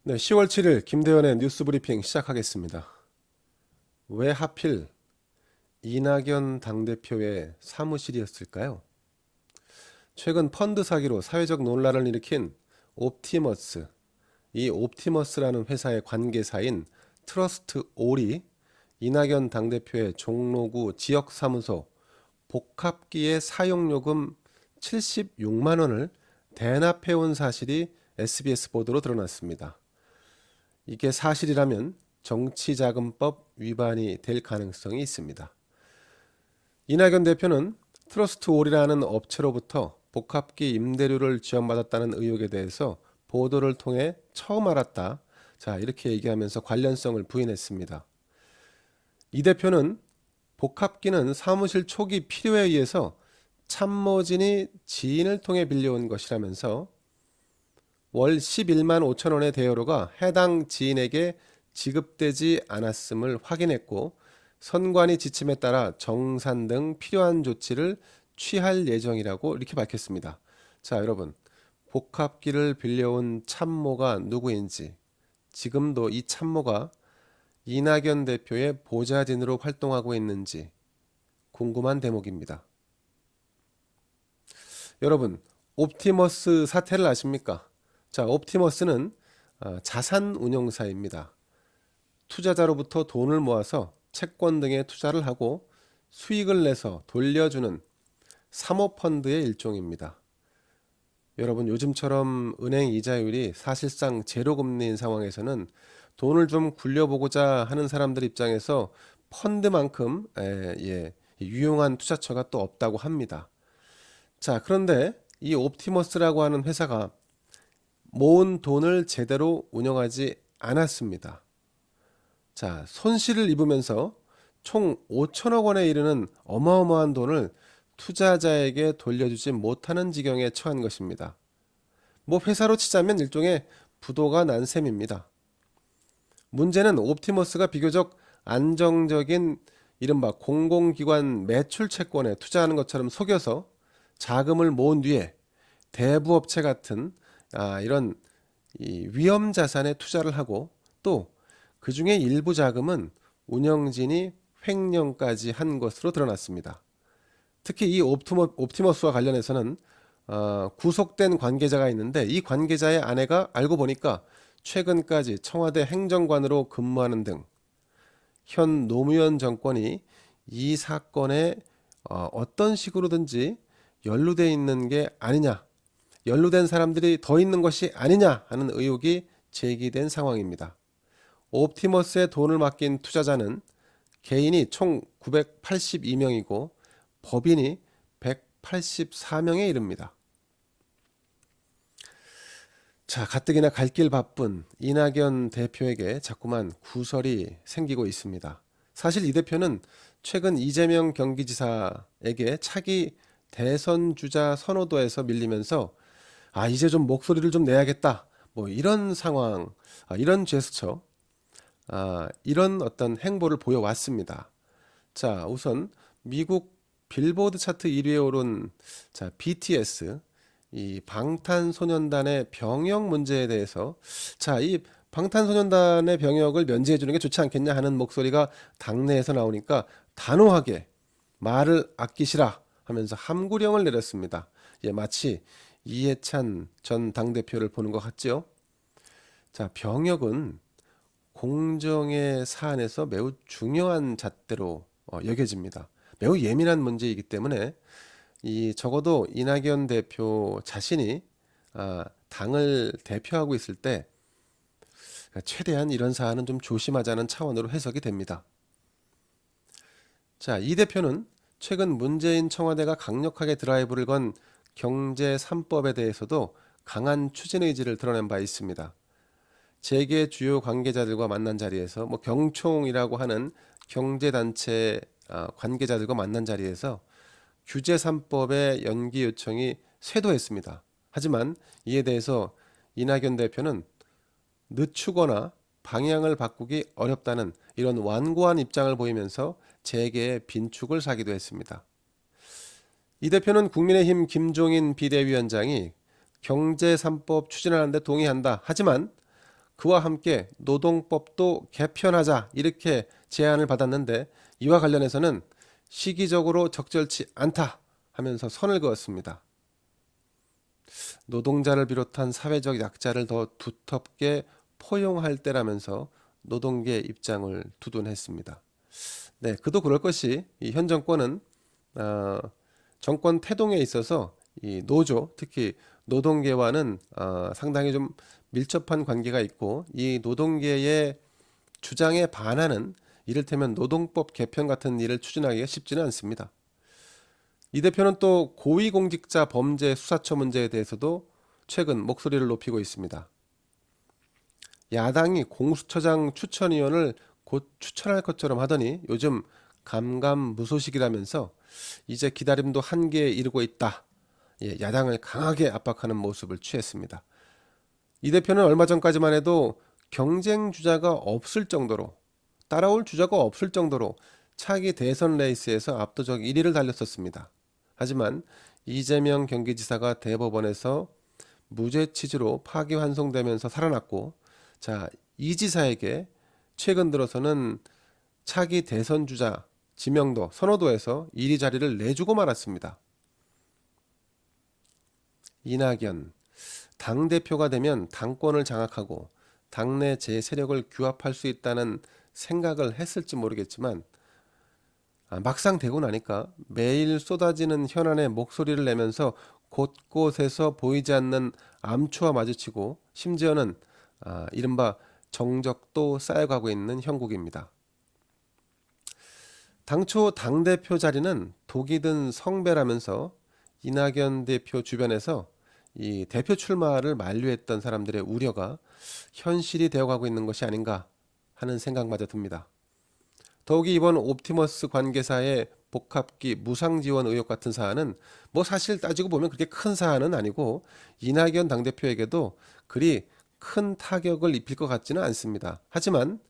네, 10월 7일 김대현의 뉴스 브리핑 시작하겠습니다. 왜 하필 이낙연 당대표의 사무실이었을까요? 최근 펀드 사기로 사회적 논란을 일으킨 옵티머스, 이 옵티머스라는 회사의 관계사인 트러스트 올이 이낙연 당대표의 종로구 지역사무소 복합기의 사용요금 76만 원을 대납해온 사실이 SBS 보도로 드러났습니다. 이게 사실이라면 정치자금법 위반이 될 가능성이 있습니다. 이낙연 대표는 트러스트올이라는 업체로부터 복합기 임대료를 지원받았다는 의혹에 대해서 보도를 통해 처음 알았다. 자, 이렇게 얘기하면서 관련성을 부인했습니다. 이 대표는 복합기는 사무실 초기 필요에 의해서 참모진이 지인을 통해 빌려온 것이라면서 월 11만 5천 원의 대여료가 해당 지인에게 지급되지 않았음을 확인했고 선관위 지침에 따라 정산 등 필요한 조치를 취할 예정이라고 이렇게 밝혔습니다. 자, 여러분, 복합기를 빌려온 참모가 누구인지, 지금도 이 참모가 이낙연 대표의 보좌진으로 활동하고 있는지 궁금한 대목입니다. 여러분, 옵티머스 사태를 아십니까? 자, 옵티머스는 자산 운용사입니다. 투자자로부터 돈을 모아서 채권 등에 투자를 하고 수익을 내서 돌려주는 사모펀드의 일종입니다. 여러분, 요즘처럼 은행 이자율이 사실상 제로금리인 상황에서는 돈을 좀 굴려보고자 하는 사람들 입장에서 펀드만큼 유용한 투자처가 또 없다고 합니다. 자, 그런데 이 옵티머스라고 하는 회사가 모은 돈을 제대로 운영하지 않았습니다. 자, 손실을 입으면서 총 5천억 원에 이르는 어마어마한 돈을 투자자에게 돌려주지 못하는 지경에 처한 것입니다. 뭐 회사로 치자면 일종의 부도가 난 셈입니다. 문제는 옵티머스가 비교적 안정적인 이른바 공공기관 매출 채권에 투자하는 것처럼 속여서 자금을 모은 뒤에 대부업체 같은 이런 위험 자산에 투자를 하고 또 그 중에 일부 자금은 운영진이 횡령까지 한 것으로 드러났습니다. 특히 이 옵티머스와 관련해서는 구속된 관계자가 있는데 이 관계자의 아내가 알고 보니까 최근까지 청와대 행정관으로 근무하는 등 현 노무현 정권이 이 사건에 어떤 식으로든지 연루되어 있는 게 아니냐, 연루된 사람들이 더 있는 것이 아니냐 하는 의혹이 제기된 상황입니다. 옵티머스에 돈을 맡긴 투자자는 개인이 총 982명이고 법인이 184명에 이릅니다. 자, 가뜩이나 갈 길 바쁜 이낙연 대표에게 자꾸만 구설이 생기고 있습니다. 사실 이 대표는 최근 이재명 경기지사에게 차기 대선 주자 선호도에서 밀리면서 이제 좀 목소리를 좀 내야겠다. 뭐 이런 상황, 이런 제스처, 이런 어떤 행보를 보여왔습니다. 자, 우선 미국 빌보드 차트 1위에 오른 BTS 이 방탄소년단의 병역 문제에 대해서 이 방탄소년단의 병역을 면제해 주는 게 좋지 않겠냐 하는 목소리가 당내에서 나오니까 단호하게 말을 아끼시라 하면서 함구령을 내렸습니다. 마치 이해찬 전 당대표를 보는 것 같죠? 자, 병역은 공정의 사안에서 매우 중요한 잣대로 여겨집니다. 매우 예민한 문제이기 때문에 적어도 이낙연 대표 자신이 당을 대표하고 있을 때 최대한 이런 사안은 좀 조심하자는 차원으로 해석이 됩니다. 자, 이 대표는 최근 문재인 청와대가 강력하게 드라이브를 건 경제 3법에 대해서도 강한 추진 의지를 드러낸 바 있습니다. 재계 주요 관계자들과 만난 자리에서 경총이라고 하는 경제단체 관계자들과 만난 자리에서 규제 3법의 연기 요청이 쇄도했습니다. 하지만 이에 대해서 이낙연 대표는 늦추거나 방향을 바꾸기 어렵다는 이런 완고한 입장을 보이면서 재계의 빈축을 사기도 했습니다. 이 대표는 국민의힘 김종인 비대위원장이 경제 3법 추진하는 데 동의한다. 하지만 그와 함께 노동법도 개편하자 이렇게 제안을 받았는데 이와 관련해서는 시기적으로 적절치 않다 하면서 선을 그었습니다. 노동자를 비롯한 사회적 약자를 더 두텁게 포용할 때라면서 노동계의 입장을 두둔했습니다. 네, 그도 그럴 것이 이 현 정권은 어, 정권 태동에 있어서 이 노조, 특히 노동계와는 상당히 좀 밀접한 관계가 있고 이 노동계의 주장에 반하는 이를테면 노동법 개편 같은 일을 추진하기가 쉽지는 않습니다. 이 대표는 또 고위공직자 범죄 수사처 문제에 대해서도 최근 목소리를 높이고 있습니다. 야당이 공수처장 추천위원을 곧 추천할 것처럼 하더니 요즘 감감무소식이라면서 이제 기다림도 한계에 이르고 있다. 예, 야당을 강하게 압박하는 모습을 취했습니다. 이 대표는 얼마 전까지만 해도 경쟁 주자가 없을 정도로 따라올 주자가 없을 정도로 차기 대선 레이스에서 압도적 1위를 달렸었습니다. 하지만 이재명 경기지사가 대법원에서 무죄 취지로 파기환송되면서 살아났고, 자, 이 지사에게 최근 들어서는 차기 대선 주자 지명도 선호도에서 1위 자리를 내주고 말았습니다. 이낙연 당대표가 되면 당권을 장악하고 당내 제세력을 규합할 수 있다는 생각을 했을지 모르겠지만 막상 되고 나니까 매일 쏟아지는 현안에 목소리를 내면서 곳곳에서 보이지 않는 암초와 마주치고 심지어는 이른바 정적도 쌓여가고 있는 형국입니다. 당초 당대표 자리는 독이 든 성배라면서 이낙연 대표 주변에서 이 대표 출마를 만류했던 사람들의 우려가 현실이 되어가고 있는 것이 아닌가 하는 생각마저 듭니다. 더욱이 이번 옵티머스 관계사의 복합기 무상 지원 의혹 같은 사안은 뭐 사실 따지고 보면 그렇게 큰 사안은 아니고 이낙연 당대표에게도 그리 큰 타격을 입힐 것 같지는 않습니다. 하지만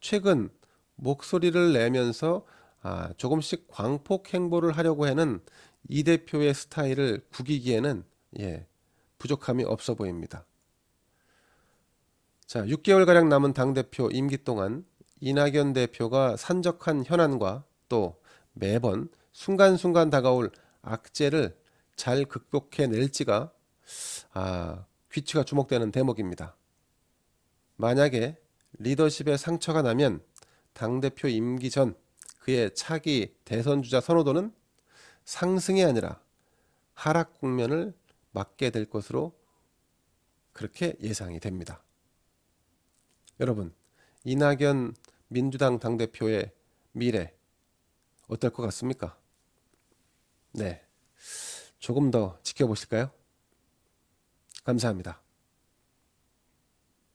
최근 목소리를 내면서 조금씩 광폭 행보를 하려고 하는 이 대표의 스타일을 구기기에는 부족함이 없어 보입니다. 자, 6개월가량 남은 당대표 임기 동안 이낙연 대표가 산적한 현안과 또 매번 순간순간 다가올 악재를 잘 극복해 낼지가 귀치가 주목되는 대목입니다. 만약에 리더십에 상처가 나면 당대표 임기 전 그의 차기 대선주자 선호도는 상승이 아니라 하락 국면을 맞게 될 것으로 그렇게 예상이 됩니다. 여러분, 이낙연 민주당 당대표의 미래 어떨 것 같습니까? 네, 조금 더 지켜보실까요? 감사합니다.